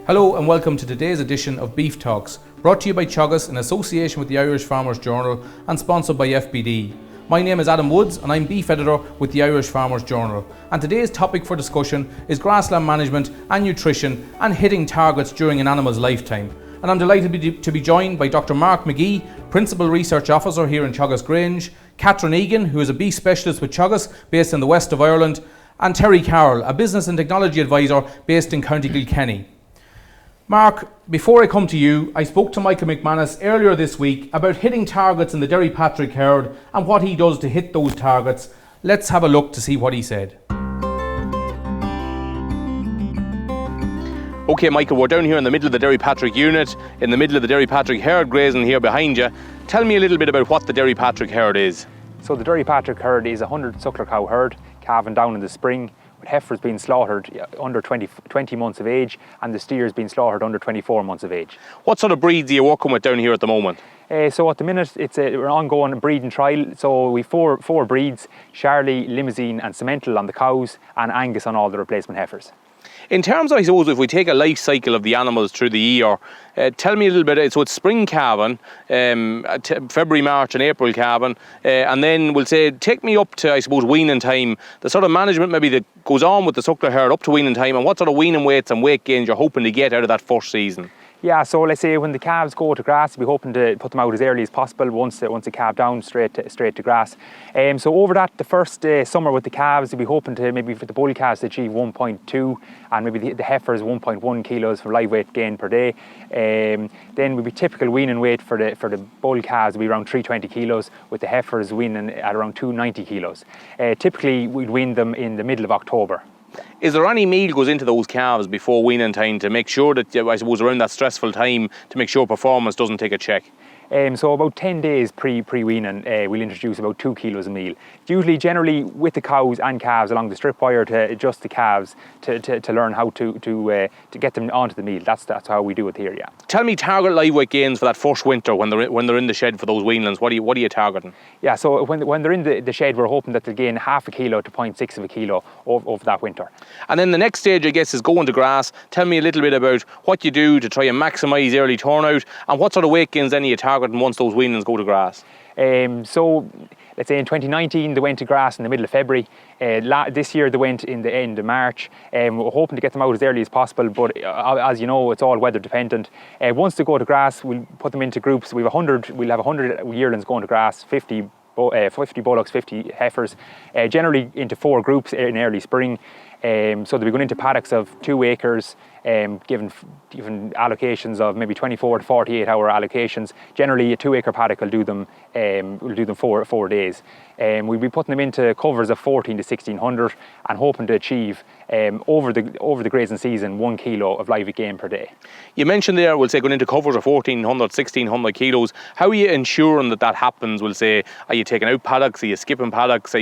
Hello and welcome to today's edition of Beef Talks, brought to you by Teagasc in association with the Irish Farmers Journal and sponsored by FBD. My name is Adam Woods and I'm Beef Editor with the Irish Farmers Journal, and today's topic for discussion is grassland management and nutrition and hitting targets during an animal's lifetime. And I'm delighted to be joined by Dr. Mark McGee, Principal Research Officer here in Teagasc Grange, Catherine Egan, who is a beef specialist with Teagasc based in the west of Ireland, and Terry Carroll, a business and technology advisor based in County Kilkenny. Mark, before I come to you, I spoke to Michael McManus earlier this week about hitting targets in the Derrypatrick herd and what he does to hit those targets. Let's have a look to see what he said. Okay, Michael, we're down here in the middle of the Derrypatrick unit, in the middle of the Derrypatrick herd grazing here behind you. Tell me a little bit about what the Derrypatrick herd is. So the Derrypatrick herd is a 100 suckler cow herd, calving down in the spring, with heifers being slaughtered under 20 months of age and the steers being slaughtered under 24 months of age. What sort of breeds are you working with down here at the moment? So at the minute it's an ongoing breeding trial. So we've four breeds: Charlie, Limousine and Simmental on the cows, and Angus on all the replacement heifers. In terms of, I suppose, if we take a life cycle of the animals through the year, tell me a little bit, so it's spring calving, February, March and April calving, and then we'll say, take me up to, I suppose, weaning time, the sort of management maybe that goes on with the suckler herd up to weaning time, and what sort of weaning weights and weight gains you're hoping to get out of that first season. Yeah, so let's say when the calves go to grass, we're hoping to put them out as early as possible once they calve down straight to grass. So over that, the first summer with the calves, we'll be hoping to maybe for the bull calves to achieve 1.2 and maybe the heifers 1.1 kilos for live weight gain per day. Then we'll be typical weaning weight for the bull calves will be around 320 kilos, with the heifers weaning at around 290 kilos. Typically, we'd wean them in the middle of October. Is there any meal goes into those calves before weaning time to make sure that, I suppose, around that stressful time, to make sure performance doesn't take a check? So about 10 days pre-weaning, we'll introduce about 2 kilos of meal. Usually, generally, with the cows and calves along the strip wire to adjust the calves to learn how to get them onto the meal. That's how we do it here, yeah. Tell me target live weight gains for that first winter when they're in the shed for those weanlings. What are you targeting? Yeah, so when they're in the shed, we're hoping that they'll gain half a kilo to 0.6 of a kilo over that winter. And then the next stage, I guess, is going to grass. Tell me a little bit about what you do to try and maximise early turnout, and what sort of weight gains then are you targeting once those weanlings go to grass? So let's say in 2019 they went to grass in the middle of February. This year they went in the end of March. We're hoping to get them out as early as possible, but as you know, it's all weather dependent. Once they go to grass, we'll put them into groups. We'll have 100 yearlings going to grass, 50 bullocks, 50 heifers, generally into 4 groups in early spring. So they'll be going into paddocks of 2 acres, given allocations of maybe 24 to 48 hour allocations. Generally, a 2 acre paddock will do them 4 days. We'll be putting them into covers of 14 to 1600 and hoping to achieve over the grazing season 1 kilo of live weight gain per day. You mentioned there, we'll say, going into covers of 1400, 1600 kilos. How are you ensuring that happens? We'll say, are you taking out paddocks? Are you skipping paddocks?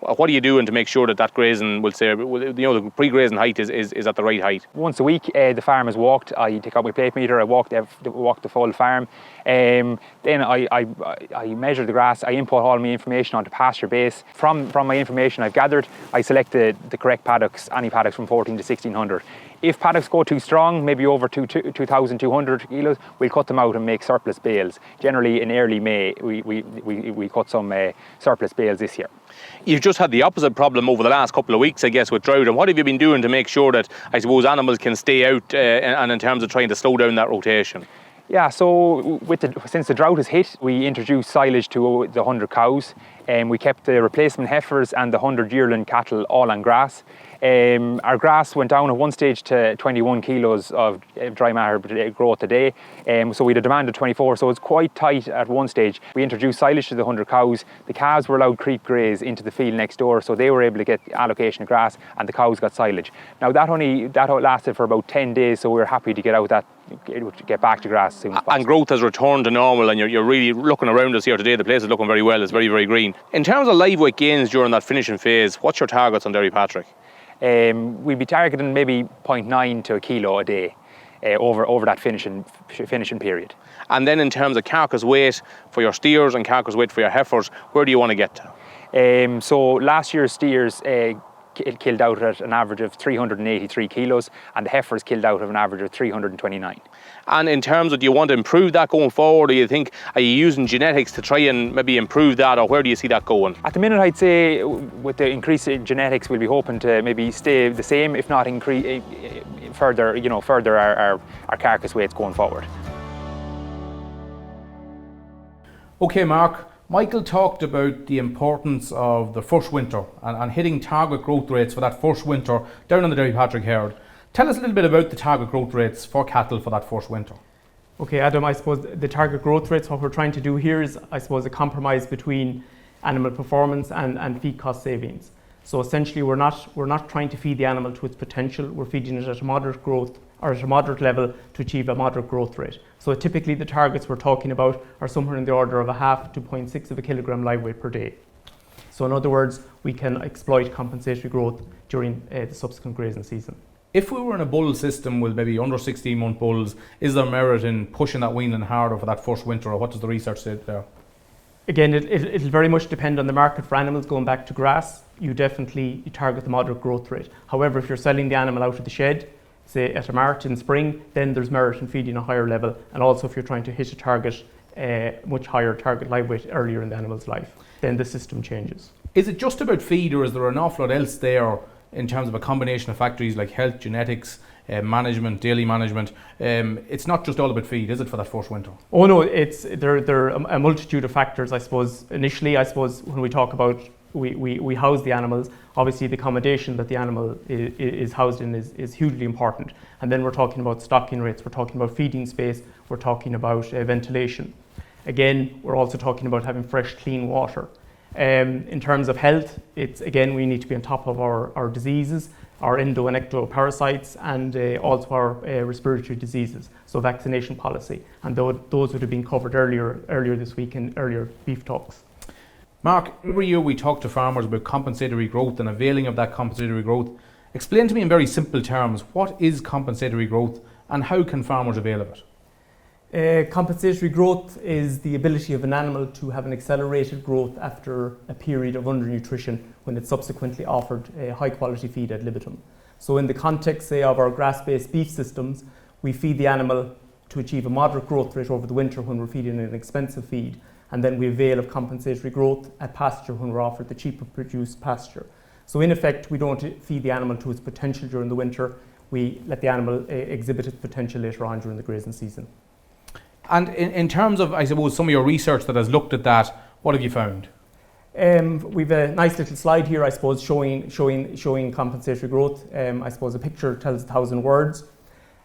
What are you doing to make sure that grazing, we'll say, the pre-grazing height is at the right height? Once a week, the farm is walked. I take out my plate meter. I walk the full farm. Then I measure the grass. I input all my information onto pasture base. From my information I've gathered, I select the correct paddocks, any paddocks from 14 to 1600. If paddocks go too strong, maybe over 2,200 kilos, we'll cut them out and make surplus bales. Generally in early May, we cut some surplus bales this year. You've just had the opposite problem over the last couple of weeks, I guess, with drought. And what have you been doing to make sure that, I suppose, animals can stay out and in terms of trying to slow down that rotation? Yeah, so since the drought has hit, we introduced silage to the 100 cows, and we kept the replacement heifers and the 100 yearling cattle all on grass. Our grass went down at one stage to 21 kilos of dry matter growth a day, so we had a demand of 24, so it's quite tight at one stage. We introduced silage to the 100 cows. The calves were allowed creep graze into the field next door, so they were able to get allocation of grass, and the cows got silage. Now that lasted for about 10 days, so we were happy to get back to grass soon as possible. And growth has returned to normal, and you're really looking around us here today. The place is looking very well. It's very, very green. In terms of live weight gains during that finishing phase, what's your targets on Derrypatrick? We'd be targeting maybe 0.9 to a kilo a day over that finishing period. And then in terms of carcass weight for your steers and carcass weight for your heifers, where do you want to get to? So last year's steers killed out at an average of 383 kilos, and the heifers killed out of an average of 329. And in terms of, do you want to improve that going forward, or are you using genetics to try and maybe improve that, or where do you see that going? At the minute, I'd say with the increase in genetics, we'll be hoping to maybe stay the same, if not increase further our carcass weights going forward. Okay, Mark. Michael talked about the importance of the first winter and hitting target growth rates for that first winter down on the Derrypatrick herd. Tell us a little bit about the target growth rates for cattle for that first winter. Okay, Adam, I suppose the target growth rates, what we're trying to do here is, I suppose, a compromise between animal performance and feed cost savings. So essentially, we're not trying to feed the animal to its potential. We're feeding it at a moderate growth or at a moderate level to achieve a moderate growth rate. So typically, the targets we're talking about are somewhere in the order of 0.5 to 0.6 of a kilogram live weight per day. So in other words, we can exploit compensatory growth during the subsequent grazing season. If we were in a bull system with maybe under 16-month bulls, is there merit in pushing that weaning harder for that first winter, or what does the research say there? Again, it'll very much depend on the market for animals going back to grass. You target the moderate growth rate. However, if you're selling the animal out of the shed, say at a mart in spring, then there's merit in feeding a higher level, and also if you're trying to hit a target, much higher target live weight earlier in the animal's life, then the system changes. Is it just about feed, or is there an awful lot else there in terms of a combination of factors like health, genetics, management, daily management? It's not just all about feed, is it, for that first winter? Oh no, there are a multitude of factors, I suppose. Initially, I suppose, when we talk about we house the animals, obviously the accommodation that the animal is housed in is hugely important. And then we're talking about stocking rates, we're talking about feeding space, we're talking about ventilation. Again, we're also talking about having fresh, clean water. In terms of health, we need to be on top of our diseases, our endo and ecto parasites, and also our respiratory diseases, so vaccination policy. And those would have been covered earlier this week in earlier beef talks. Mark, every year we talk to farmers about compensatory growth and availing of that compensatory growth. Explain to me in very simple terms, what is compensatory growth and how can farmers avail of it? Compensatory growth is the ability of an animal to have an accelerated growth after a period of undernutrition when it's subsequently offered a high quality feed ad libitum. So in the context, say, of our grass-based beef systems, we feed the animal to achieve a moderate growth rate over the winter when we're feeding an expensive feed, and then we avail of compensatory growth at pasture when we're offered the cheaper produced pasture. So in effect, we don't feed the animal to its potential during the winter, we let the animal exhibit its potential later on during the grazing season. And in terms of, I suppose, some of your research that has looked at that, what have you found? We've a nice little slide here, I suppose, showing compensatory growth. I suppose a picture tells 1,000 words.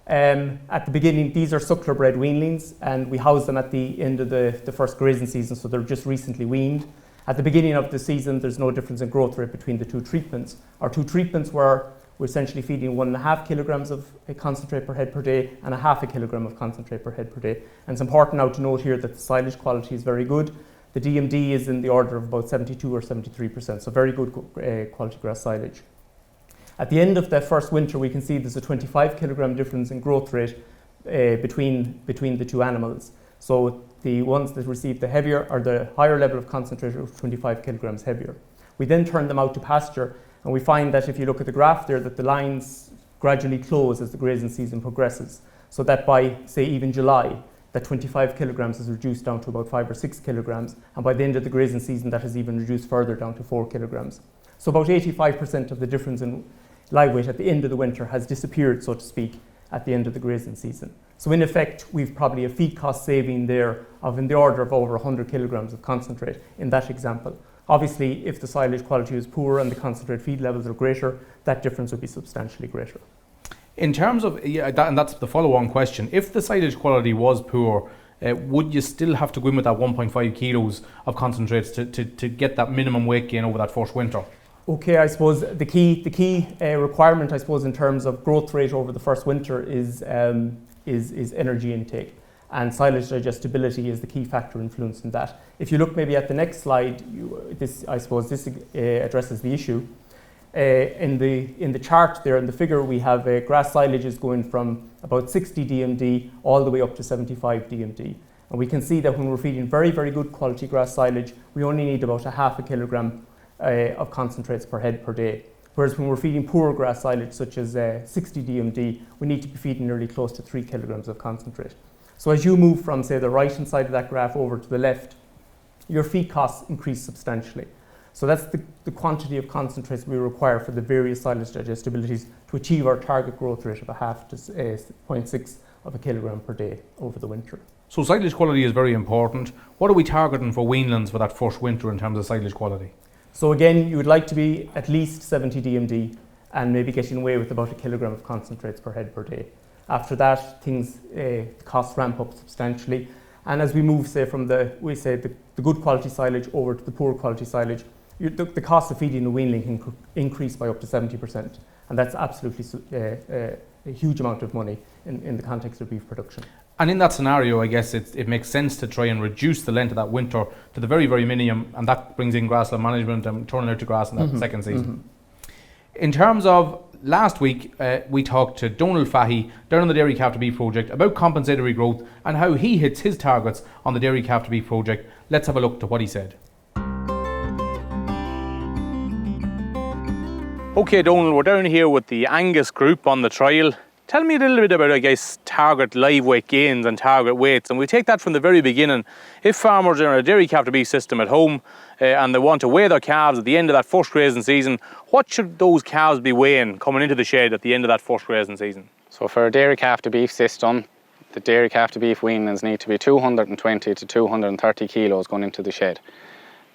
At the beginning, these are suckler bred weanlings, and we house them at the end of the first grazing season, so they're just recently weaned. At the beginning of the season, there's no difference in growth rate between the two treatments. Our two treatments were we're essentially feeding 1.5 kilograms of concentrate per head per day and 0.5 kilogram of concentrate per head per day. And it's important now to note here that the silage quality is very good. The DMD is in the order of about 72 or 73%, so very good quality grass silage. At the end of the first winter, we can see there's a 25 kilogram difference in growth rate between the two animals. So the ones that receive the heavier or the higher level of concentrate are 25 kilograms heavier. We then turn them out to pasture, and we find that if you look at the graph there, that the lines gradually close as the grazing season progresses. So that by, say, even July, that 25 kilograms is reduced down to about 5 or 6 kilograms. And by the end of the grazing season, that is even reduced further down to 4 kilograms. So about 85% of the difference in live weight at the end of the winter has disappeared, so to speak, at the end of the grazing season. So in effect, we've probably a feed cost saving there of in the order of over 100 kilograms of concentrate in that example. Obviously, if the silage quality is poor and the concentrate feed levels are greater, that difference would be substantially greater. In terms of, and that's the follow-on question, if the silage quality was poor, would you still have to go in with that 1.5 kilos of concentrates to get that minimum weight gain over that first winter? Okay, I suppose the key requirement, I suppose, in terms of growth rate over the first winter is energy intake. And silage digestibility is the key factor influencing that. If you look maybe at the next slide, this addresses the issue. In the chart there, in the figure, we have grass silages going from about 60 DMD all the way up to 75 DMD. And we can see that when we're feeding very, very good quality grass silage, we only need about 0.5 kilogram of concentrates per head per day. Whereas when we're feeding poor grass silage, such as 60 DMD, we need to be feeding nearly close to 3 kilograms of concentrate. So as you move from, say, the right-hand side of that graph over to the left, your feed costs increase substantially. So that's the quantity of concentrates we require for the various silage digestibilities to achieve our target growth rate of 0.5 to 0.6 of a kilogram per day over the winter. So silage quality is very important. What are we targeting for weanlands for that first winter in terms of silage quality? So again, you would like to be at least 70 DMD and maybe getting away with about a kilogram of concentrates per head per day. After that, costs ramp up substantially. And as we move, say, from the good quality silage over to the poor quality silage, the cost of feeding a weanling can increase by up to 70%. And that's absolutely a huge amount of money in the context of beef production. And in that scenario, I guess it makes sense to try and reduce the length of that winter to the very, very minimum, and that brings in grassland management and turning out to grass in that second season. In terms of last week, we talked to Donald Fahy down on the Dairy Calf to Beef project about compensatory growth and how he hits his targets on the Dairy Calf to Beef project. Let's have a look to what he said. Okay, Donald, we're down here with the Angus group on the trial. Tell me a little bit about, I guess, target live weight gains and target weights. And we take that from the very beginning. If farmers are in a dairy calf to beef system at home and they want to weigh their calves at the end of that first grazing season, what should those calves be weighing coming into the shed at the end of that first grazing season? So for a dairy calf to beef system, the dairy calf to beef weanlings need to be 220 to 230 kilos going into the shed.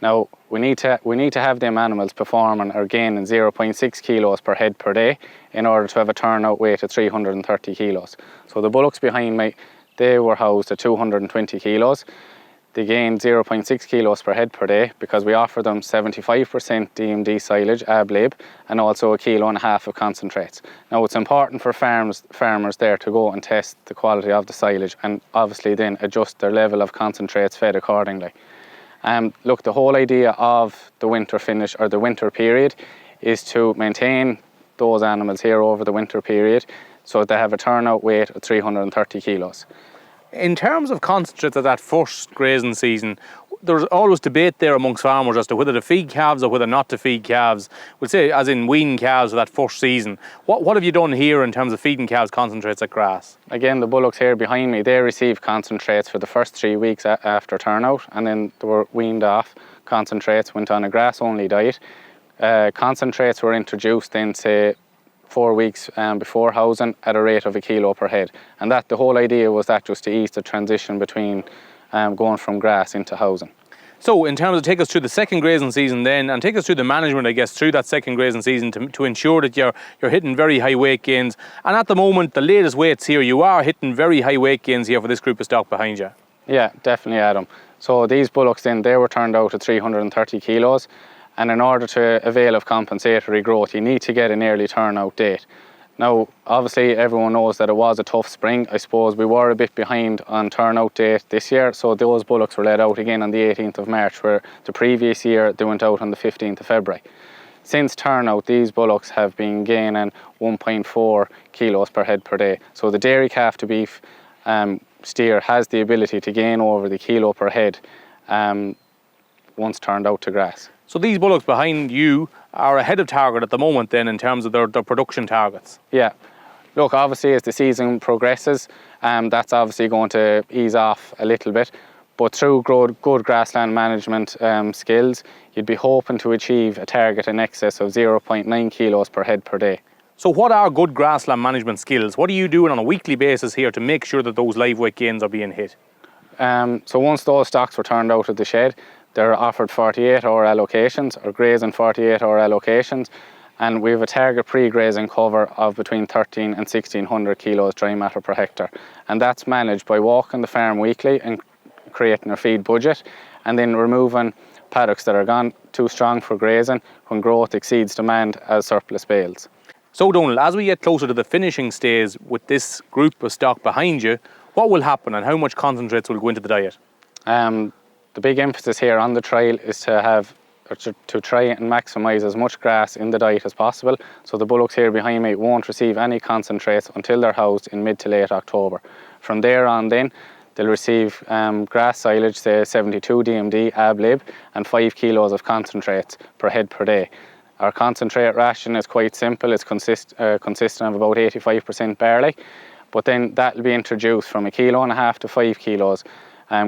Now, we need to have them animals performing or gaining 0.6 kilos per head per day in order to have a turnout weight of 330 kilos. So the bullocks behind me, they were housed at 220 kilos. They gained 0.6 kilos per head per day because we offer them 75% DMD silage, ab-lib, and also 1.5 kilos of concentrates. Now, it's important for farmers there to go and test the quality of the silage and obviously then adjust their level of concentrates fed accordingly. Look, the whole idea of the winter finish or the winter period is to maintain those animals here over the winter period so they have a turnout weight of 330 kilos. In terms of concentrates of that first grazing season, there's always debate there amongst farmers as to whether to feed calves or whether not to feed calves. We'll say as in wean calves of that first season. What have you done here in terms of feeding calves concentrates at grass? Again, the bullocks here behind me, they receive concentrates for the first 3 weeks after turnout, and then they were weaned off. Concentrates went on a grass-only diet. Concentrates were introduced then, say, 4 weeks before housing at a rate of 1 kilo per head. And that the whole idea was that just to ease the transition between going from grass into housing. So in terms of take us through the second grazing season then, and take us through the management, I guess, through that second grazing season to ensure that you're hitting very high weight gains. And at the moment, the latest weights here, you are hitting very high weight gains here for this group of stock behind you. Yeah, definitely, Adam. So these bullocks then, they were turned out at 330 kilos. And in order to avail of compensatory growth, you need to get an early turnout date. Now, obviously, everyone knows that it was a tough spring. I suppose we were a bit behind on turnout date this year, so those bullocks were let out again on the 18th of March, where the previous year they went out on the 15th of February. Since turnout, these bullocks have been gaining 1.4 kilos per head per day. So the dairy calf to beef steer has the ability to gain over the kilo per head once turned out to grass. So these bullocks behind you are ahead of target at the moment then in terms of their production targets? Yeah. Look, obviously as the season progresses, that's obviously going to ease off a little bit. But through good grassland management skills, you'd be hoping to achieve a target in excess of 0.9 kilos per head per day. So what are good grassland management skills? What are you doing on a weekly basis here to make sure that those live weight gains are being hit? So once those stocks were turned out of the shed, they're offered 48-hour allocations or grazing 48-hour allocations, and we have a target pre-grazing cover of between 13 and 1600 kilos dry matter per hectare, and that's managed by walking the farm weekly and creating a feed budget, and then removing paddocks that are gone too strong for grazing when growth exceeds demand as surplus bales. So Donald, as we get closer to the finishing stage with this group of stock behind you, what will happen and how much concentrates will go into the diet? The big emphasis here on the trial is to try and maximise as much grass in the diet as possible, so the bullocks here behind me won't receive any concentrates until they're housed in mid to late October. From there on then, they'll receive grass silage, say 72 DMD, ab-lib, and 5 kilos of concentrates per head per day. Our concentrate ration is quite simple. It's consistent of about 85% barley, but then that will be introduced from 1.5 kilos to 5 kilos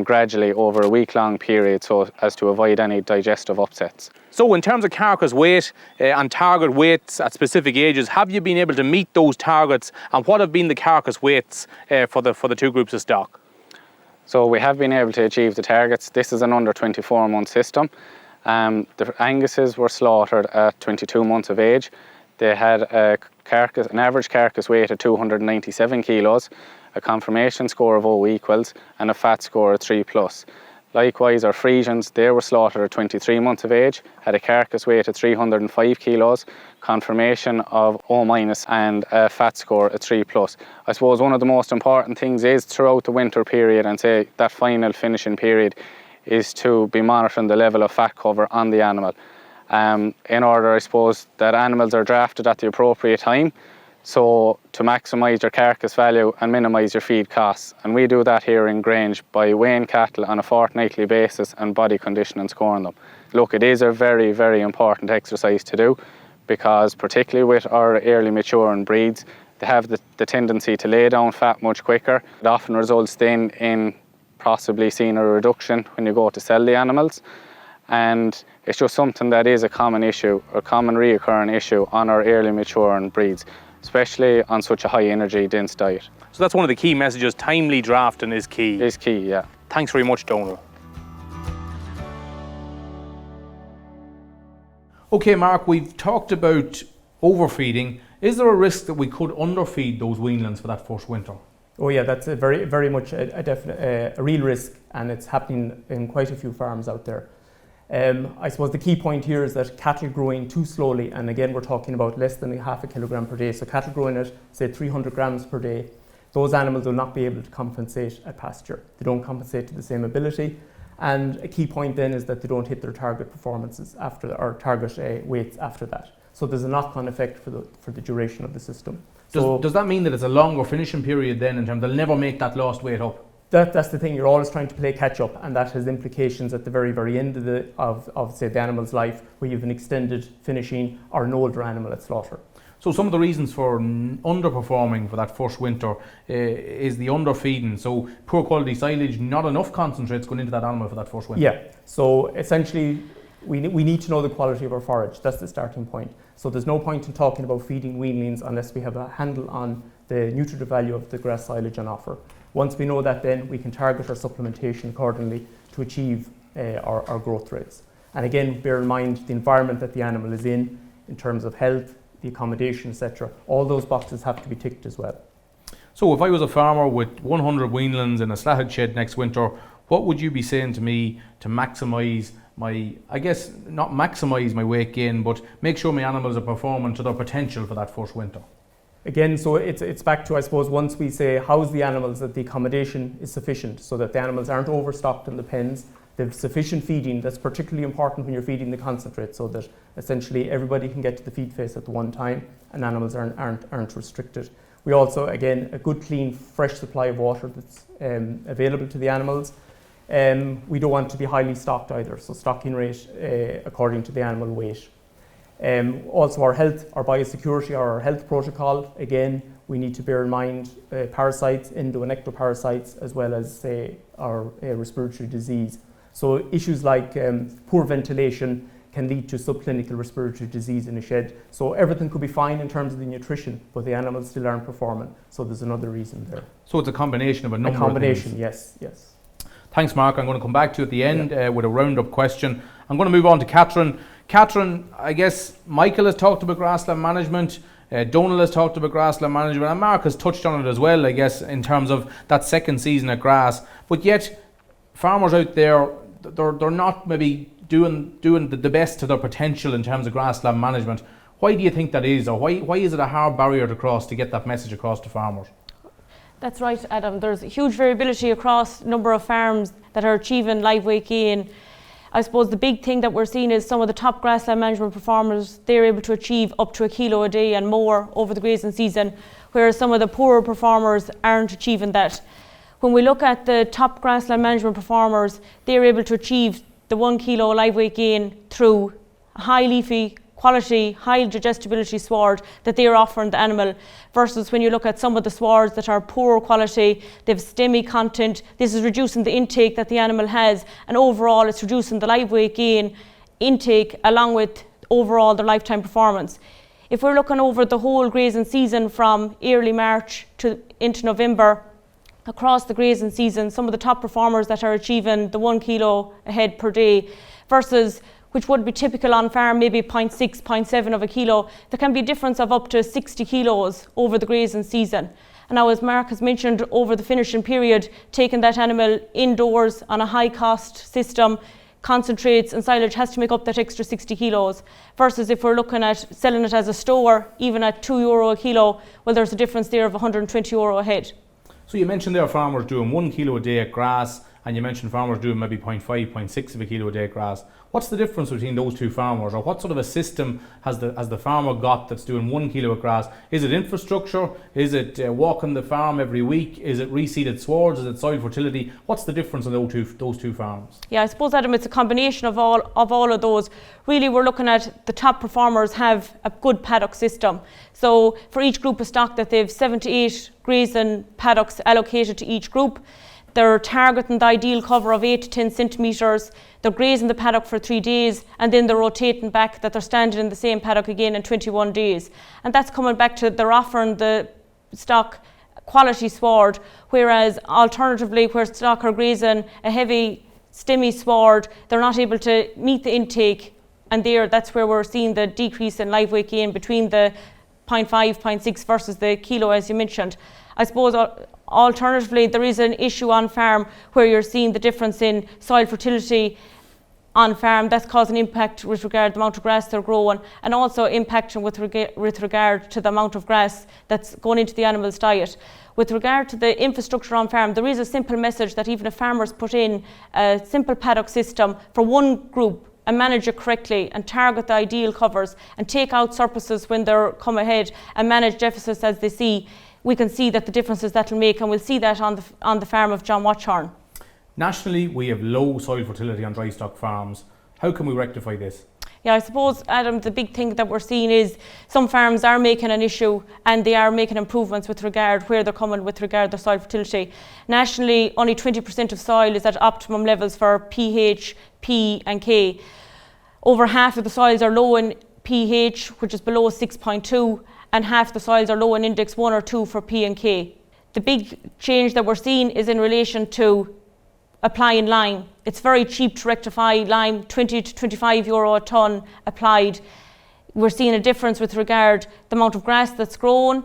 gradually over a week-long period, so as to avoid any digestive upsets. So in terms of carcass weight and target weights at specific ages, have you been able to meet those targets, and what have been the carcass weights for the two groups of stock? So we have been able to achieve the targets. This is an under 24-month system. The Anguses were slaughtered at 22 months of age. They had an average carcass weight of 297 kilos, a conformation score of O equals, and a fat score of 3+. Likewise, our Friesians, they were slaughtered at 23 months of age, had a carcass weight of 305 kilos, conformation of O-, and a fat score of 3+. I suppose one of the most important things is throughout the winter period, and say that final finishing period, is to be monitoring the level of fat cover on the animal. In order, I suppose, that animals are drafted at the appropriate time, so to maximise your carcass value and minimise your feed costs. And we do that here in Grange by weighing cattle on a fortnightly basis and body condition and scoring them. Look, it is a very, very important exercise to do, because particularly with our early maturing breeds, they have the tendency to lay down fat much quicker. It often results then in possibly seeing a reduction when you go to sell the animals. And it's just something that is a common issue, a common reoccurring issue on our early maturing breeds, especially on such a high energy dense diet. So that's one of the key messages, timely drafting is key. Is key, yeah. Thanks very much, Donal. Okay, Mark, we've talked about overfeeding. Is there a risk that we could underfeed those weanlings for that first winter? Oh yeah, that's a very, very much a definite, a real risk, and it's happening in quite a few farms out there. I suppose the key point here is that cattle growing too slowly, and again we're talking about less than 0.5 kilogram per day, so cattle growing at say 300 grams per day, those animals will not be able to compensate at pasture. They don't compensate to the same ability, and a key point then is that they don't hit their target performances after, or target weights after that. So there's a knock-on effect for the duration of the system. Does that mean that it's a longer finishing period then, in terms they'll never make that lost weight up? That's the thing, you're always trying to play catch up, and that has implications at the very, very end of say the animal's life, where you have an extended finishing or an older animal at slaughter. So some of the reasons for underperforming for that first winter is the underfeeding. So poor quality silage, not enough concentrates going into that animal for that first winter. Yeah, so essentially we need to know the quality of our forage. That's the starting point. So there's no point in talking about feeding weanlings unless we have a handle on the nutritive value of the grass silage on offer. Once we know that, then we can target our supplementation accordingly to achieve our growth rates. And again, bear in mind the environment that the animal is in terms of health, the accommodation, etc. All those boxes have to be ticked as well. So if I was a farmer with 100 weanlings in a slatted shed next winter, what would you be saying to me to maximise my, I guess not maximise my weight gain, but make sure my animals are performing to their potential for that first winter? Again, so it's back to, I suppose, once we say house the animals, that the accommodation is sufficient so that the animals aren't overstocked in the pens. They have sufficient feeding. That's particularly important when you're feeding the concentrate, so that essentially everybody can get to the feed face at the one time and animals aren't restricted. We also, again, a good, clean, fresh supply of water that's available to the animals. We don't want to be highly stocked either, so stocking rate according to the animal weight. Also our health, our biosecurity, our health protocol, again, we need to bear in mind parasites, endo and ectoparasites, as well as say our respiratory disease. So issues like poor ventilation can lead to subclinical respiratory disease in a shed. So everything could be fine in terms of the nutrition, but the animals still aren't performing. So there's another reason there. So it's a combination of a number of things. Yes, yes. Thanks, Mark. I'm going to come back to you at the end with a round-up question. I'm going to move on to Catherine. Catherine, I guess Michael has talked about grassland management, Donal has talked about grassland management, and Mark has touched on it as well, I guess, in terms of that second season at grass. But yet, farmers out there, they're not maybe doing the best to their potential in terms of grassland management. Why do you think that is, or why is it a hard barrier to cross to get that message across to farmers? That's right, Adam. There's huge variability across a number of farms that are achieving live weight gain. I suppose the big thing that we're seeing is some of the top grassland management performers, they're able to achieve up to 1 kilo a day and more over the grazing season, whereas some of the poorer performers aren't achieving that. When we look at the top grassland management performers, they're able to achieve the 1 kilo live weight gain through high leafy quality, high digestibility sward that they are offering the animal, versus when you look at some of the swards that are poor quality, they have STEMI content. This is reducing the intake that the animal has, and overall it's reducing the live weight gain intake along with overall their lifetime performance. If we're looking over the whole grazing season from early March to into November, across the grazing season, some of the top performers that are achieving the 1 kilo a head per day versus which would be typical on farm, maybe 0.6, 0.7 of a kilo, there can be a difference of up to 60 kilos over the grazing season. And now, as Mark has mentioned, over the finishing period, taking that animal indoors on a high cost system, concentrates and silage has to make up that extra 60 kilos, versus if we're looking at selling it as a store, even at €2 a kilo, well, there's a difference there of €120 a head. So you mentioned there farmers doing 1 kilo a day at grass, and you mentioned farmers doing maybe 0.5, 0.6 of a kilo a day at grass. What's the difference between those two farmers, or what sort of a system has the farmer got that's doing 1 kilo of grass? Is it infrastructure? Is it walking the farm every week? Is it reseeded swards? Is it soil fertility? What's the difference in those two farms? Yeah, I suppose, Adam, it's a combination of all of those. Really, we're looking at the top performers have a good paddock system. So for each group of stock that they've 7 to 8 grazing paddocks allocated to each group. They're targeting the ideal cover of 8 to 10 centimetres. They're grazing the paddock for 3 days, and then they're rotating back that they're standing in the same paddock again in 21 days. And that's coming back to they're offering the stock quality sward, whereas alternatively where stock are grazing a heavy STEMI sward, they're not able to meet the intake, and that's where we're seeing the decrease in live weight gain between the 0.5, 0.6 versus the kilo, as you mentioned. I suppose alternatively, there is an issue on farm where you're seeing the difference in soil fertility on farm. That's causing impact with regard to the amount of grass they're growing, and also impacting with regard to the amount of grass that's going into the animal's diet. With regard to the infrastructure on farm, there is a simple message that even if farmers put in a simple paddock system for one group and manage it correctly and target the ideal covers and take out surpluses when they're come ahead and manage deficits as they see, we can see that the differences that will make, and we'll see that on the farm of John Watchorn. Nationally, we have low soil fertility on dry stock farms. How can we rectify this? Yeah, I suppose, Adam, the big thing that we're seeing is some farms are making an issue and they are making improvements with regard where they're coming with regard to soil fertility. Nationally, only 20% of soil is at optimum levels for pH, P and K. Over half of the soils are low in pH, which is below 6.2, and half the soils are low in index 1 or 2 for P and K. The big change that we're seeing is in relation to applying lime. It's very cheap to rectify lime, 20 to 25 euro a tonne applied. We're seeing a difference with regard to the amount of grass that's grown,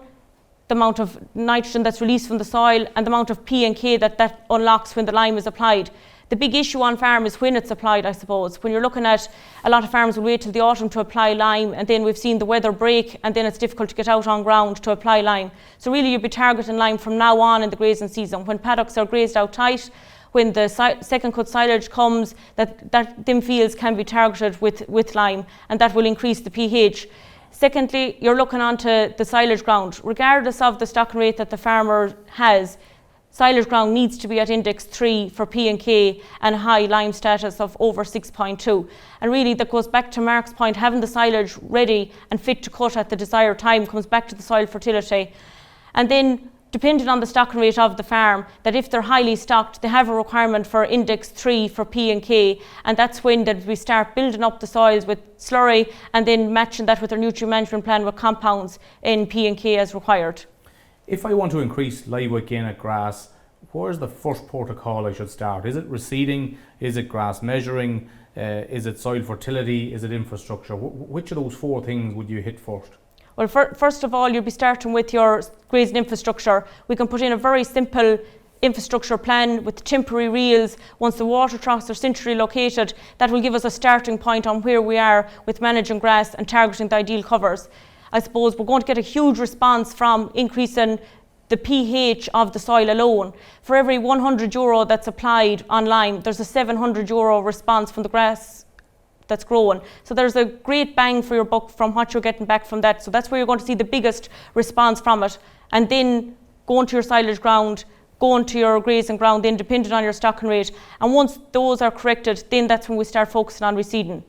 the amount of nitrogen that's released from the soil, and the amount of P and K that unlocks when the lime is applied. The big issue on farm is when it's applied, I suppose. When you're looking at a lot of farms will wait till the autumn to apply lime, and then we've seen the weather break, and then it's difficult to get out on ground to apply lime. So really you'll be targeting lime from now on in the grazing season. When paddocks are grazed out tight, when the second cut silage comes, them fields can be targeted with lime, and that will increase the pH. Secondly, you're looking onto the silage ground. Regardless of the stocking rate that the farmer has, silage ground needs to be at index 3 for P and K and high lime status of over 6.2. And really that goes back to Mark's point, having the silage ready and fit to cut at the desired time comes back to the soil fertility. And then depending on the stocking rate of the farm, that if they're highly stocked, they have a requirement for index 3 for P and K, and that's when that we start building up the soils with slurry and then matching that with our nutrient management plan with compounds in P and K as required. If I want to increase live weight gain at grass, where's the first protocol I should start? Is it reseeding? Is it grass measuring? Is it soil fertility? Is it infrastructure? Which of those 4 things would you hit first? Well, first of all, you'll be starting with your grazing infrastructure. We can put in a very simple infrastructure plan with temporary reels. Once the water troughs are centrally located, that will give us a starting point on where we are with managing grass and targeting the ideal covers. I suppose we're going to get a huge response from increasing the pH of the soil alone. For every €100 that's applied on lime, there's a €700 response from the grass that's growing. So there's a great bang for your buck from what you're getting back from that. So that's where you're going to see the biggest response from it. And then going to your silage ground, going to your grazing ground, then depending on your stocking rate. And once those are corrected, then that's when we start focusing on reseeding.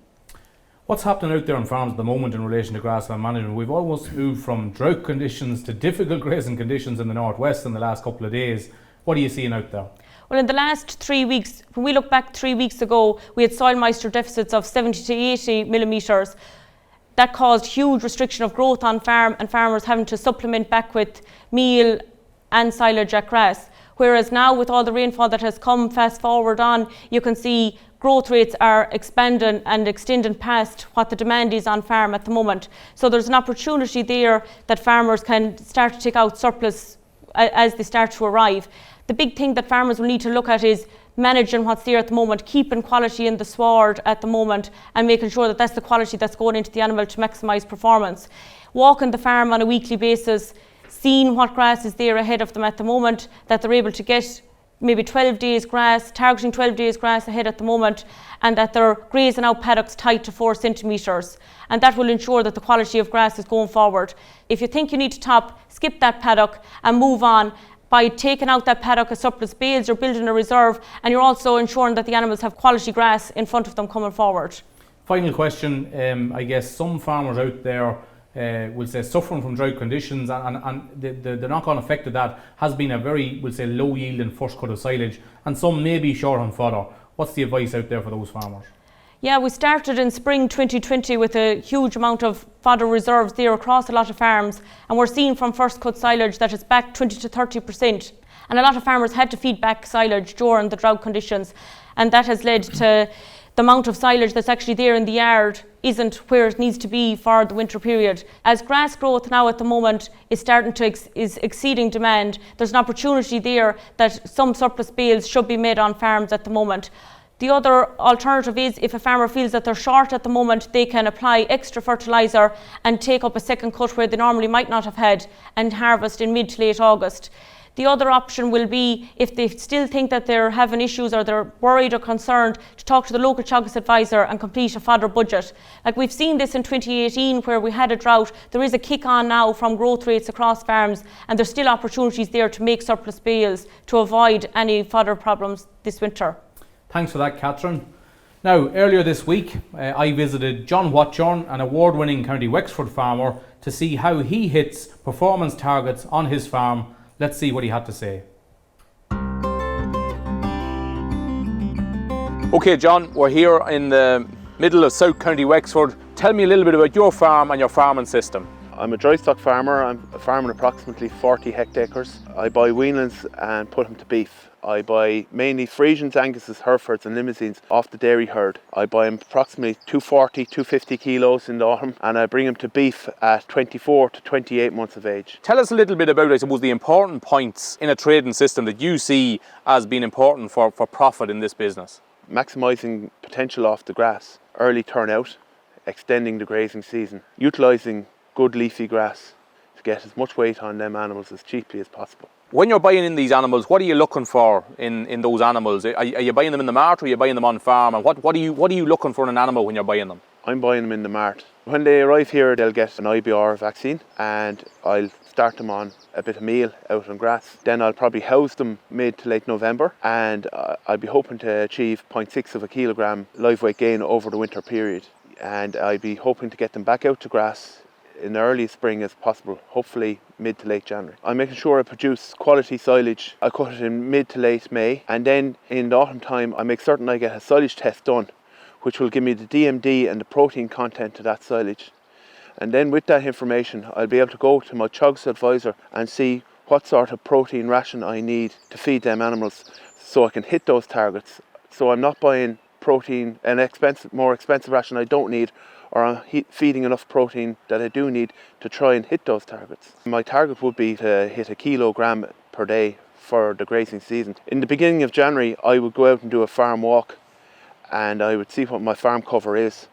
What's happening out there on farms at the moment in relation to grassland management? We've almost moved from drought conditions to difficult grazing conditions in the northwest in the last couple of days. What are you seeing out there? Well, in the last 3 weeks, when we look back 3 weeks ago, we had soil moisture deficits of 70 to 80 millimetres. That caused huge restriction of growth on farm, and farmers having to supplement back with meal and silage at grass. Whereas now, with all the rainfall that has come fast forward on, you can see growth rates are expanding and extending past what the demand is on farm at the moment. So there's an opportunity there that farmers can start to take out surplus as they start to arrive. The big thing that farmers will need to look at is managing what's there at the moment, keeping quality in the sward at the moment, and making sure that that's the quality that's going into the animal to maximise performance. Walking the farm on a weekly basis, seeing what grass is there ahead of them at the moment, that they're able to get maybe 12 days grass, targeting 12 days grass ahead at the moment, and that they're grazing out paddocks tight to 4 centimetres. And that will ensure that the quality of grass is going forward. If you think you need to top, skip that paddock and move on. By taking out that paddock as surplus bales, you're building a reserve, and you're also ensuring that the animals have quality grass in front of them coming forward. Final question, I guess some farmers out there will say suffering from drought conditions, and the knock-on effect of that has been a very, we'll say, low yield in first cut of silage, and some may be short on fodder. What's the advice out there for those farmers? Yeah, we started in spring 2020 with a huge amount of fodder reserves there across a lot of farms, and we're seeing from first cut silage that it's back 20 to 30%. And a lot of farmers had to feed back silage during the drought conditions, and that has led to the amount of silage that's actually there in the yard isn't where it needs to be for the winter period. As grass growth now at the moment is starting to is exceeding demand, there's an opportunity there that some surplus bales should be made on farms at the moment. The other alternative is if a farmer feels that they're short at the moment, they can apply extra fertiliser and take up a second cut where they normally might not have had and harvest in mid to late August. The other option will be, if they still think that they're having issues or they're worried or concerned, to talk to the local Teagasc advisor and complete a fodder budget. Like we've seen this in 2018 where we had a drought. There is a kick on now from growth rates across farms, and there's still opportunities there to make surplus bales to avoid any fodder problems this winter. Thanks for that, Catherine. Now, earlier this week, I visited John Watchorn, an award-winning County Wexford farmer, to see how he hits performance targets on his farm. Let's see what he had to say. Okay, John, we're here in the middle of South County Wexford. Tell me a little bit about your farm and your farming system. I'm a dry stock farmer. I'm farming approximately 40 hectares. I buy weanlings and put them to beef. I buy mainly Friesians, Angus's, Herefords and Limousines off the dairy herd. I buy them approximately 240, 250 kilos in the autumn, and I bring them to beef at 24 to 28 months of age. Tell us a little bit about, I suppose, the important points in a trading system that you see as being important for profit in this business. Maximising potential off the grass, early turnout, extending the grazing season, utilising good leafy grass to get as much weight on them animals as cheaply as possible. When you're buying in these animals, what are you looking for in those animals? Are you buying them in the mart or are you buying them on farm? And what are you looking for in an animal when you're buying them? I'm buying them in the mart. When they arrive here, they'll get an IBR vaccine, and I'll start them on a bit of meal out on grass. Then I'll probably house them mid to late November, and I'll be hoping to achieve 0.6 of a kilogram live weight gain over the winter period. And I'll be hoping to get them back out to grass in the early spring as possible, hopefully mid to late January. I'm making sure I produce quality silage. I cut it in mid to late May, and then in the autumn time I make certain I get a silage test done, which will give me the DMD and the protein content of that silage. And then with that information I'll be able to go to my Teagasc advisor and see what sort of protein ration I need to feed them animals so I can hit those targets. So I'm not buying protein, an more expensive ration I don't need, or I'm feeding enough protein that I do need to try and hit those targets. My target would be to hit a kilogram per day for the grazing season. In the beginning of January, I would go out and do a farm walk, and I would see what my farm cover is,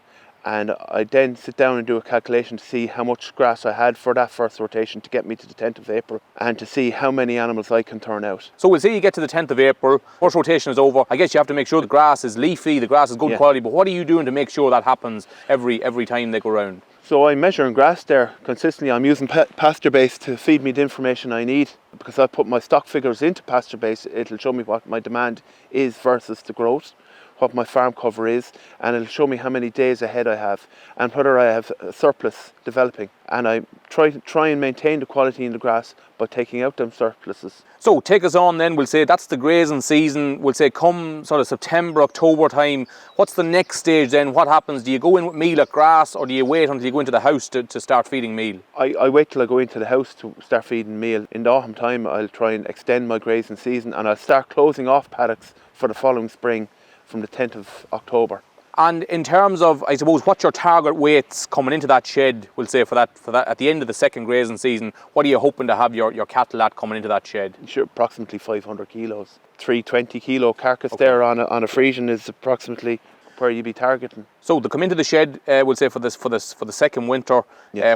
and I'd then sit down and do a calculation to see how much grass I had for that first rotation to get me to the 10th of April, and to see how many animals I can turn out. So we'll say you get to the 10th of April, first rotation is over. I guess you have to make sure the grass is leafy, the grass is good quality, but what are you doing to make sure that happens every time they go round? So I'm measuring grass there consistently. I'm using pasture base to feed me the information I need, because I put my stock figures into pasture base. It'll show me what my demand is versus the growth. what my farm cover is, and it'll show me how many days ahead I have and whether I have a surplus developing. And I try and maintain the quality in the grass by taking out them surpluses. So take us on then, we'll say that's the grazing season, we'll say come sort of September, October time. What's the next stage then? What happens? Do you go in with meal at grass, or do you wait until you go into the house to start feeding meal? I wait till I go into the house to start feeding meal. In the autumn time I'll try and extend my grazing season, and I'll start closing off paddocks for the following spring from the 10th of October. And in terms of, I suppose, what's your target weights coming into that shed, we'll say, for that at the end of the second grazing season? What are you hoping to have your cattle at coming into that shed? Sure, approximately 500 kilos. 320 kilo carcass there on a Friesian is approximately where you'd be targeting. So to come into the shed, we'll say for the second winter,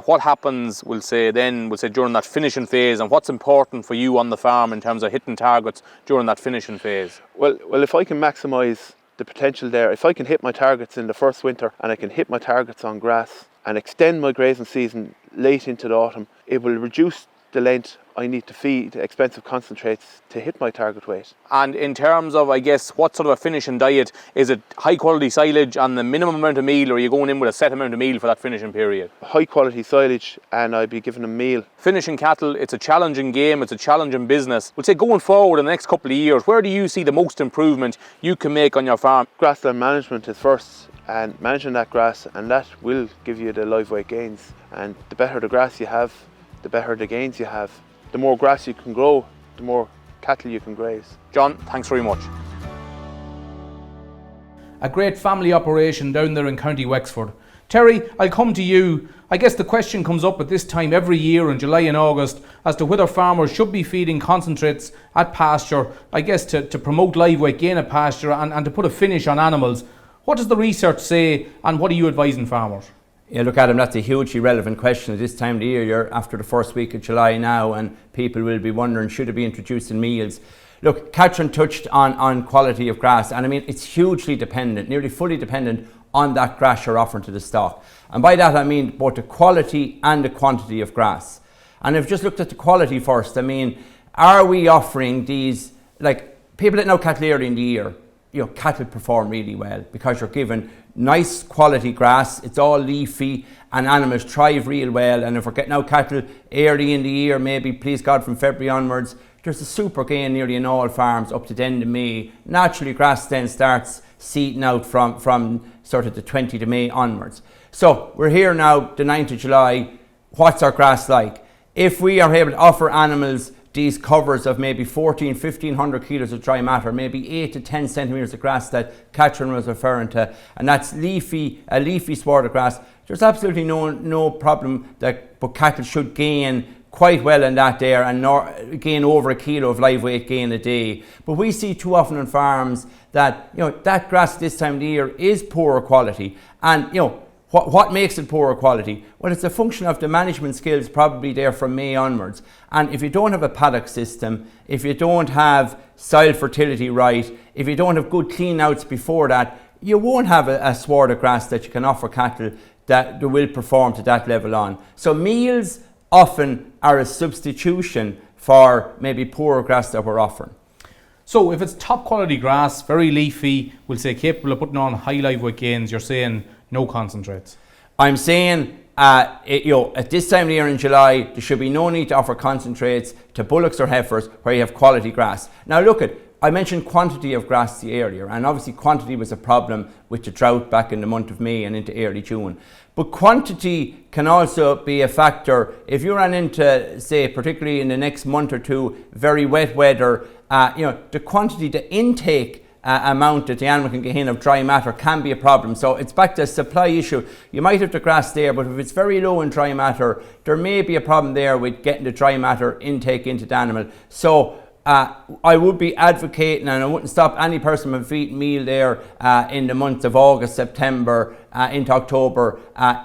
what happens, we'll say during that finishing phase, and what's important for you on the farm in terms of hitting targets during that finishing phase? Well, if I can maximise the potential there, if I can hit my targets in the first winter and I can hit my targets on grass and extend my grazing season late into the autumn, it will reduce the length I need to feed expensive concentrates to hit my target weight. And in terms of, I guess, what sort of a finishing diet, is it high quality silage and the minimum amount of meal, or are you going in with a set amount of meal for that finishing period? High quality silage, and I'd be giving them meal. Finishing cattle, it's a challenging game, it's a challenging business. We'll say going forward in the next couple of years, where do you see the most improvement you can make on your farm? Grassland management is first, and managing that grass, and that will give you the live weight gains. And the better the grass you have, the better the gains you have. The more grass you can grow, the more cattle you can graze. John, thanks very much. A great family operation down there in County Wexford. Terry, I'll come to you. I guess the question comes up at this time every year in July and August as to whether farmers should be feeding concentrates at pasture, I guess to promote live weight gain at pasture and to put a finish on animals. What does the research say, and what are you advising farmers? Yeah, look, Adam, that's a hugely relevant question at this time of the year. You're after the first week of July now, and people will be wondering, should it be introduced in meals? Look, Catherine touched on quality of grass, and I mean, it's hugely dependent, nearly fully dependent on that grass you're offering to the stock. And by that I mean both the quality and the quantity of grass. And I've just looked at the quality first. I mean, are we offering these, like people that know cattle early in the year, cattle perform really well because you're given nice quality grass, it's all leafy, and animals thrive real well. And if we're getting out cattle early in the year, maybe, please God, from February onwards, there's a super gain nearly in all farms up to the end of May. Naturally, grass then starts seeding out from sort of the 20th of May onwards. So we're here now, the 9th of July. What's our grass like? If we are able to offer animals these covers of maybe 1,500 kilos of dry matter, maybe 8 to 10 centimetres of grass that Catherine was referring to, and that's a leafy sward of grass, there's absolutely no problem but cattle should gain quite well in that there and gain over a kilo of live weight gain a day. But we see too often on farms that that grass this time of the year is poorer quality, and what makes it poorer quality? Well, it's a function of the management skills probably there from May onwards. And if you don't have a paddock system, if you don't have soil fertility right, if you don't have good clean outs before that, you won't have a sward of grass that you can offer cattle that will perform to that level on. So meals often are a substitution for maybe poorer grass that we're offering. So if it's top quality grass, very leafy, we'll say capable of putting on high live weight gains, you're saying no concentrates? I'm saying at this time of the year in July, there should be no need to offer concentrates to bullocks or heifers where you have quality grass. Now look, I mentioned quantity of grass earlier, and obviously quantity was a problem with the drought back in the month of May and into early June. But quantity can also be a factor if you ran into, say, particularly in the next month or two, very wet weather. The quantity, the intake amount that the animal can get in of dry matter can be a problem. So it's back to a supply issue. You might have the grass there, but if it's very low in dry matter, there may be a problem there with getting the dry matter intake into the animal. So I would be advocating, and I wouldn't stop any person from feeding meal there in the months of August, September into October,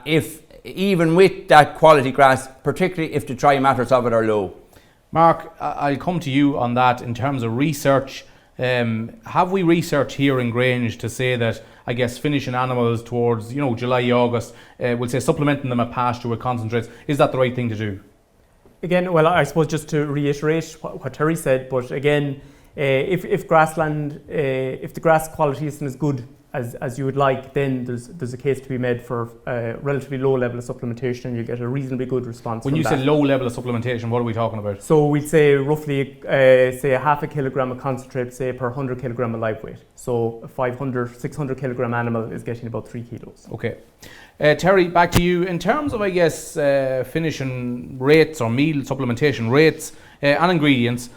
if even with that quality grass, particularly if the dry matters of it are low. Mark, I'll come to you on that in terms of research. Have we research here in Grange to say that, I guess, finishing animals towards July, August, we'll say supplementing them at pasture with concentrates, is that the right thing to do? Again, well, I suppose just to reiterate what Terry said, but again, If grassland, if the grass quality isn't as good as you would like, then there's a case to be made for a relatively low level of supplementation, and you get a reasonably good response. When you say low level of supplementation, what are we talking about? So we'd say roughly, say a half a kilogram of concentrate, say per 100 kilogram of live weight. So a 500, 600 kilogram animal is getting about 3 kilos. Okay. Terry, back to you. In terms of, I guess, finishing rates or meal supplementation rates and ingredients,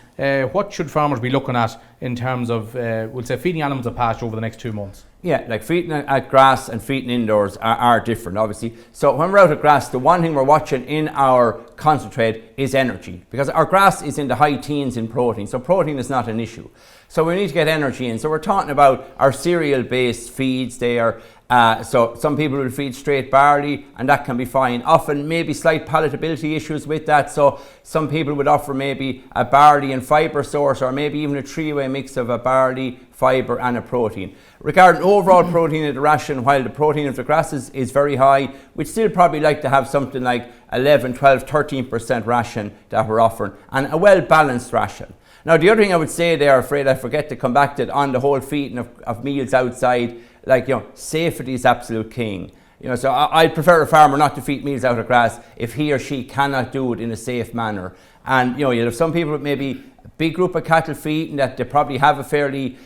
what should farmers be looking at in terms of, we'll say, feeding animals at pasture over the next 2 months? Yeah, like feeding at grass and feeding indoors are different, obviously. So when we're out at grass, the one thing we're watching in our concentrate is energy, because our grass is in the high teens in protein, so protein is not an issue. So we need to get energy in. So we're talking about our cereal-based feeds there. So some people will feed straight barley, and that can be fine. Often maybe slight palatability issues with that. So some people would offer maybe a barley and fibre source, or maybe even a three-way mix of a barley, fibre and a protein. Regarding overall protein in the ration, while the protein of the grass is very high, we'd still probably like to have something like 11, 12, 13% ration that we're offering, and a well-balanced ration. Now, the other thing I would say there, afraid I forget to come back to it, on the whole feeding of meals outside, like, safety is absolute king. So I'd prefer a farmer not to feed meals out of grass if he or she cannot do it in a safe manner. And, you'll have some people with maybe a big group of cattle feeding that they probably have a fairly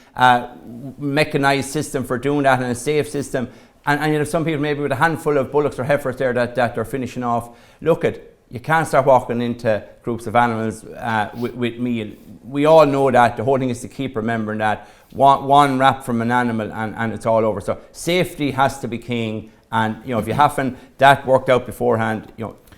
mechanized system for doing that, and a safe system. And you'll have some people maybe with a handful of bullocks or heifers there that they're finishing off. You can't start walking into groups of animals with meal. We all know that. The whole thing is to keep remembering that. One wrap from an animal and it's all over. So safety has to be king. And if you haven't that worked out beforehand,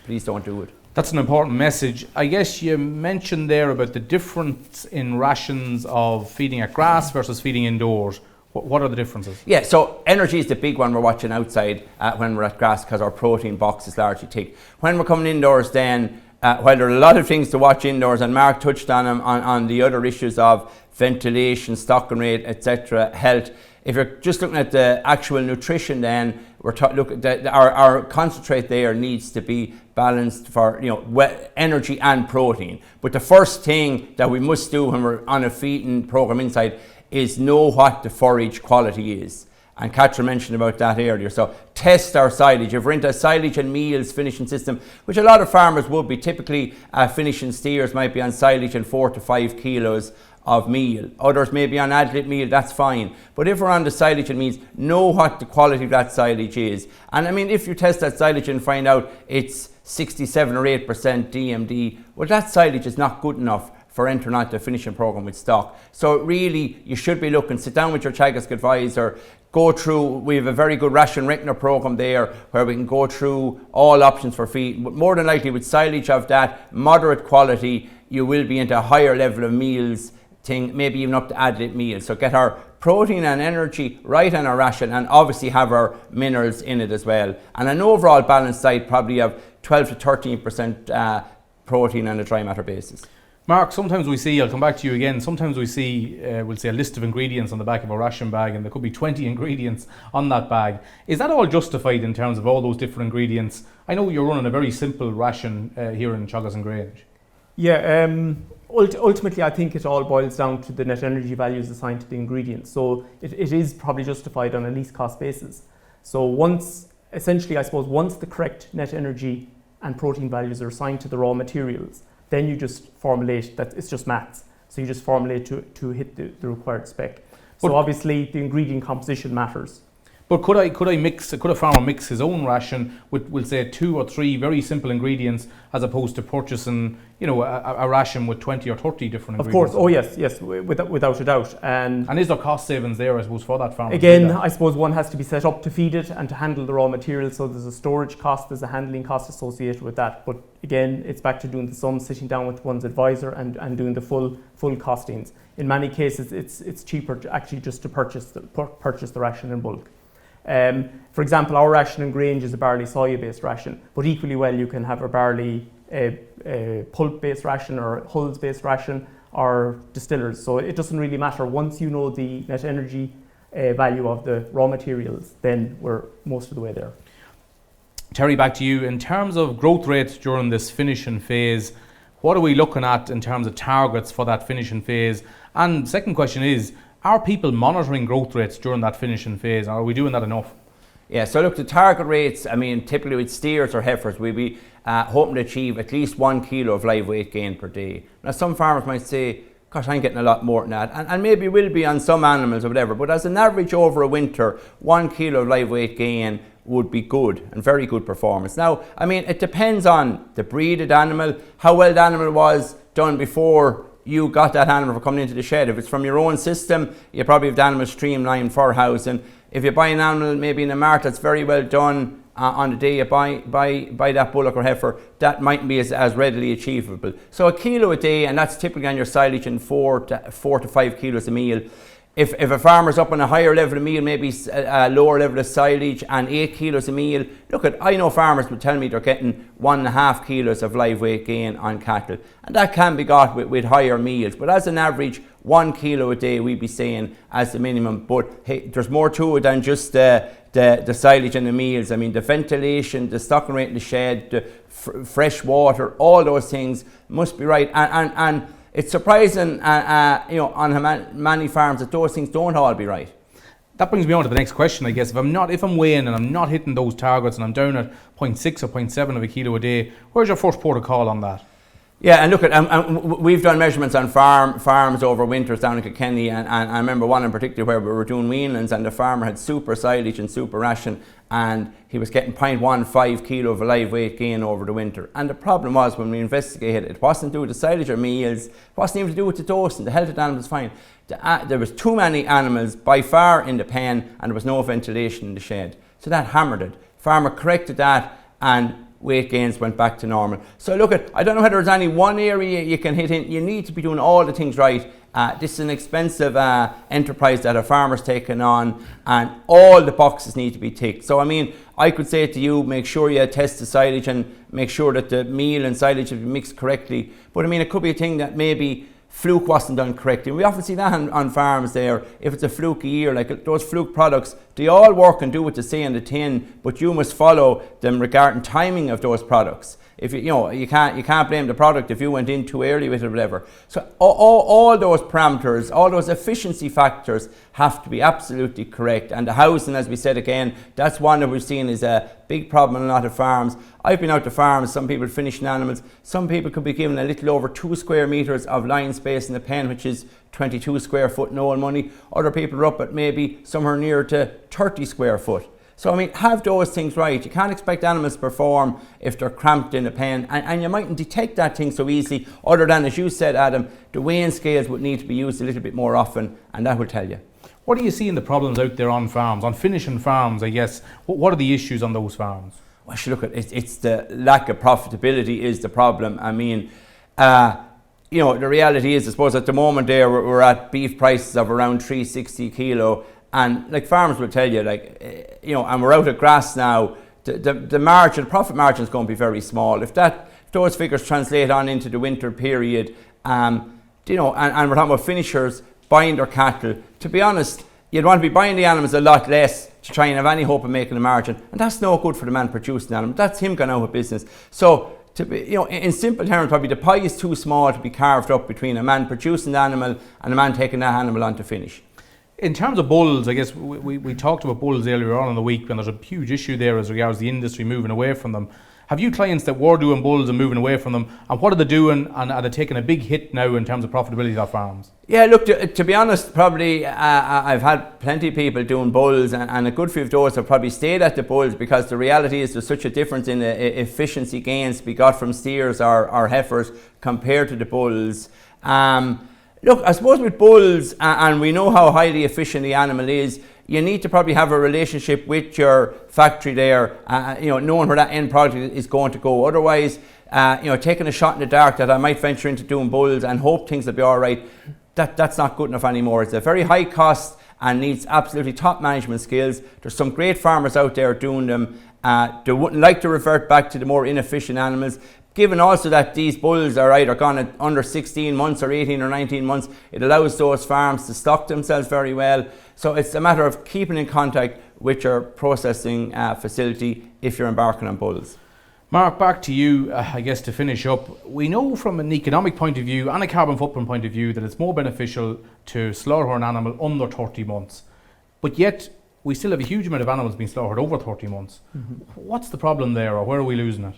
please don't do it. That's an important message. I guess you mentioned there about the difference in rations of feeding at grass versus feeding indoors. What are the differences? Yeah, so energy is the big one we're watching outside when we're at grass, because our protein box is largely ticked. When we're coming indoors then, while there are a lot of things to watch indoors, and Mark touched on them on the other issues of ventilation, stocking rate, etc., health. If you're just looking at the actual nutrition, then our concentrate there needs to be balanced for energy and protein. But the first thing that we must do when we're on a feeding program inside is know what the forage quality is. And Catherine mentioned about that earlier. So test our silage. If we're into a silage and meals finishing system, which a lot of farmers would be, typically finishing steers might be on silage and 4 to 5 kilos of meal. Others may be on adlet meal, that's fine. But if we're on the silage and meals, know what the quality of that silage is. And I mean, if you test that silage and find out it's 67 or 8% DMD, well, that silage is not good enough for entering onto a finishing program with stock. So really, you should be looking, sit down with your Teagasc advisor, go through, we have a very good ration reckoner program there where we can go through all options for feed. But more than likely with silage of that moderate quality, you will be into a higher level of meals, maybe even up to adlet meals. So get our protein and energy right on our ration, and obviously have our minerals in it as well. And an overall balanced diet probably of 12 to 13% protein on a dry matter basis. Mark, sometimes we see, I'll come back to you again, sometimes we see, we'll say a list of ingredients on the back of a ration bag, and there could be 20 ingredients on that bag. Is that all justified in terms of all those different ingredients? I know you're running a very simple ration here in Teagasc and Grange. Yeah, ultimately I think it all boils down to the net energy values assigned to the ingredients. So it is probably justified on a least cost basis. So once the correct net energy and protein values are assigned to the raw materials, then you just formulate that. It's just maths. So you just formulate to hit the required spec. So obviously the ingredient composition matters. But could a farmer mix his own ration with, we'll say, 2 or 3 very simple ingredients, as opposed to purchasing, a ration with 20 or 30 different ingredients? Of course. Oh yes, without a doubt. And is there cost savings there, I suppose, for that farmer? Again, I suppose one has to be set up to feed it and to handle the raw materials. So there's a storage cost, there's a handling cost associated with that. But again, it's back to doing the sums, sitting down with one's advisor and doing the full costings. In many cases, it's cheaper to actually just to purchase the ration in bulk. For example, our ration in Grange is a barley soya based ration, but equally well you can have a barley pulp based ration or hulls based ration or distillers. So it doesn't really matter. Once you know the net energy value of the raw materials, then we're most of the way there. Terry, back to you. In terms of growth rates during this finishing phase, What are we looking at in terms of targets for that finishing phase? And second question is, are people monitoring growth rates during that finishing phase? Are we doing that enough? Yeah, so look, the target rates, I mean, typically with steers or heifers, we'll be hoping to achieve at least 1 kilo of live weight gain per day. Now, some farmers might say, gosh, I'm getting a lot more than that, and maybe will be on some animals or whatever, but as an average over a winter, 1 kilo of live weight gain would be good and very good performance. Now, I mean, it depends on the breed of the animal, how well the animal was done before you got that animal for coming into the shed. If it's from your own system, you probably have the animal streamlined for housing. If you buy an animal maybe in a mart that's very well done on the day you buy that bullock or heifer, that mightn't be as readily achievable. So 1 kilo a day, and that's typically on your silage, and 4 to 5 kilos a meal. If a farmer's up on a higher level of meal, maybe a lower level of silage and 8 kilos a meal, I know farmers will tell me they're getting 1.5 kilos of live weight gain on cattle. And that can be got with higher meals. But as an average, 1 kilo a day we'd be saying as the minimum. But hey, there's more to it than just the silage and the meals. I mean, the ventilation, the stocking rate in the shed, the fresh water, all those things must be right. And it's surprising, on many farms that those things don't all be right. That brings me on to the next question, I guess. If I'm weighing and I'm not hitting those targets and I'm down at 0.6 or 0.7 of a kilo a day, where's your first protocol on that? Yeah, and look, we've done measurements on farms over winters down in Kilkenny, and I remember one in particular where we were doing weanlings, and the farmer had super silage and super ration, and he was getting 0.15 kilo of a live weight gain over the winter. And the problem was, when we investigated, it wasn't to do with the silage or meals, it wasn't even to do with the dosing. The health of the animals was fine. There was too many animals by far in the pen, and there was no ventilation in the shed. So that hammered it. Farmer corrected that, and weight gains went back to normal. So look, I don't know whether there's any one area you can hit in. You need to be doing all the things right. This is an expensive enterprise that a farmer's taken on, and all the boxes need to be ticked. So I mean, I could say to you, make sure you test the silage and make sure that the meal and silage have been mixed correctly. But I mean, it could be a thing that maybe fluke wasn't done correctly. We often see that on farms there. If it's a fluky year, like those fluke products, they all work and do what they say on the tin, but you must follow them regarding timing of those products. If you can't blame the product if you went in too early with it or whatever. So all those parameters, all those efficiency factors have to be absolutely correct. And the housing, as we said again, that's one that we've seen is a big problem in a lot of farms. I've been out to farms, some people finishing animals, some people could be given a little over 2 square metres of line space in the pen, which is 22 square foot, no old money. Other people are up at maybe somewhere near to 30 square foot. So I mean, have those things right. You can't expect animals to perform if they're cramped in a pen, and you mightn't detect that thing so easily, other than, as you said, Adam, the weighing scales would need to be used a little bit more often, and that will tell you. What are you seeing the problems out there on farms, on finishing farms, I guess? What are the issues on those farms? Well, look, it's the lack of profitability is the problem. I mean, the reality is, I suppose at the moment there we're at beef prices of around 360 kilo. And like farmers will tell you, and we're out of grass now, the profit margin is going to be very small. If those figures translate on into the winter period, and we're talking about finishers buying their cattle, to be honest, you'd want to be buying the animals a lot less to try and have any hope of making a margin. And that's no good for the man producing the animal. That's him going out of business. So, in simple terms, probably the pie is too small to be carved up between a man producing the animal and a man taking that animal on to finish. In terms of bulls, I guess we talked about bulls earlier on in the week, and there's a huge issue there as regards the industry moving away from them. Have you clients that were doing bulls and moving away from them, and what are they doing, and are they taking a big hit now in terms of profitability of their farms? Yeah, look, to be honest, probably I've had plenty of people doing bulls, and a good few of those have probably stayed at the bulls, because the reality is there's such a difference in the efficiency gains to be got from steers or heifers compared to the bulls. Look, I suppose with bulls, and we know how highly efficient the animal is, you need to probably have a relationship with your factory there, knowing where that end product is going to go. Otherwise, taking a shot in the dark that I might venture into doing bulls and hope things will be all right, that's not good enough anymore. It's a very high cost and needs absolutely top management skills. There's some great farmers out there doing them. They wouldn't like to revert back to the more inefficient animals. Given also that these bulls are either gone at under 16 months or 18 or 19 months, it allows those farms to stock themselves very well. So it's a matter of keeping in contact with your processing facility if you're embarking on bulls. Mark, back to you, I guess, to finish up. We know from an economic point of view and a carbon footprint point of view that it's more beneficial to slaughter an animal under 30 months. But yet, we still have a huge amount of animals being slaughtered over 30 months. What's the problem there, or where are we losing it?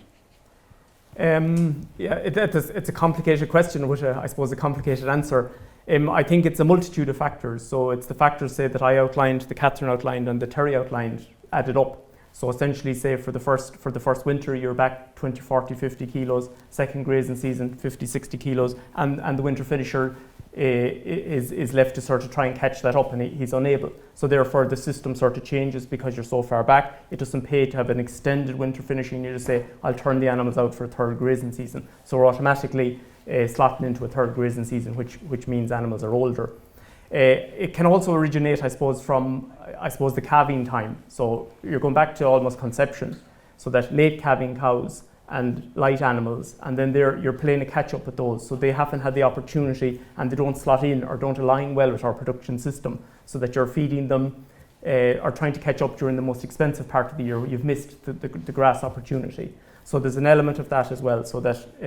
It's a complicated question with, I suppose, a complicated answer. I think it's a multitude of factors. So it's the factors, say, that I outlined, the Catherine outlined, and the Terry outlined, added up. So essentially, say, for the first winter, you're back 20, 40, 50 kilos. Second grazing season, 50, 60 kilos. And the winter finisher is left to sort of try and catch that up, and he's unable. So therefore the system sort of changes because you're so far back. It doesn't pay to have an extended winter finishing. You just say, I'll turn the animals out for a third grazing season. So we're automatically slotting into a third grazing season, which means animals are older. It can also originate, I suppose, from the calving time. So you're going back to almost conception. So that late calving cows and light animals, and then you're playing a catch up with those. So they haven't had the opportunity, and they don't slot in or don't align well with our production system, so that you're feeding them or trying to catch up during the most expensive part of the year. You've missed the grass opportunity. So there's an element of that as well, so that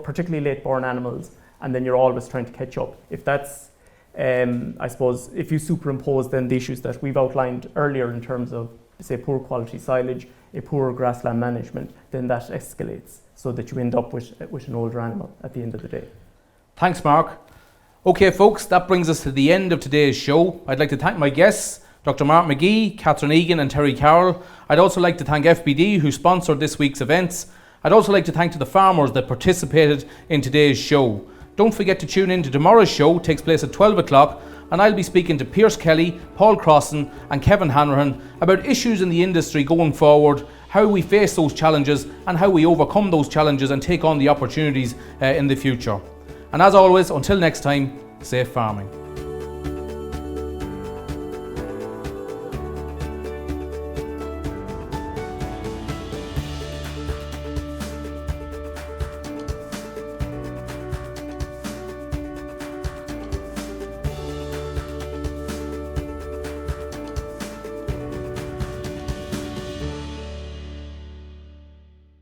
particularly late born animals, and then you're always trying to catch up. If that's, I suppose, if you superimpose then the issues that we've outlined earlier in terms of, say, poor quality silage, a poor grassland management, then that escalates so that you end up with an older animal at the end of the day. Thanks, Mark. Okay, folks, that brings us to the end of today's show. I'd like to thank my guests, Dr. Mark McGee, Catherine Egan and Terry Carroll. I'd also like to thank FBD, who sponsored this week's events. I'd also like to thank the farmers that participated in today's show. Don't forget to tune in to tomorrow's show. It takes place at 12 o'clock, and I'll be speaking to Pierce Kelly, Paul Crossan and Kevin Hanrahan about issues in the industry going forward, how we face those challenges and how we overcome those challenges and take on the opportunities in the future. And as always, until next time, safe farming.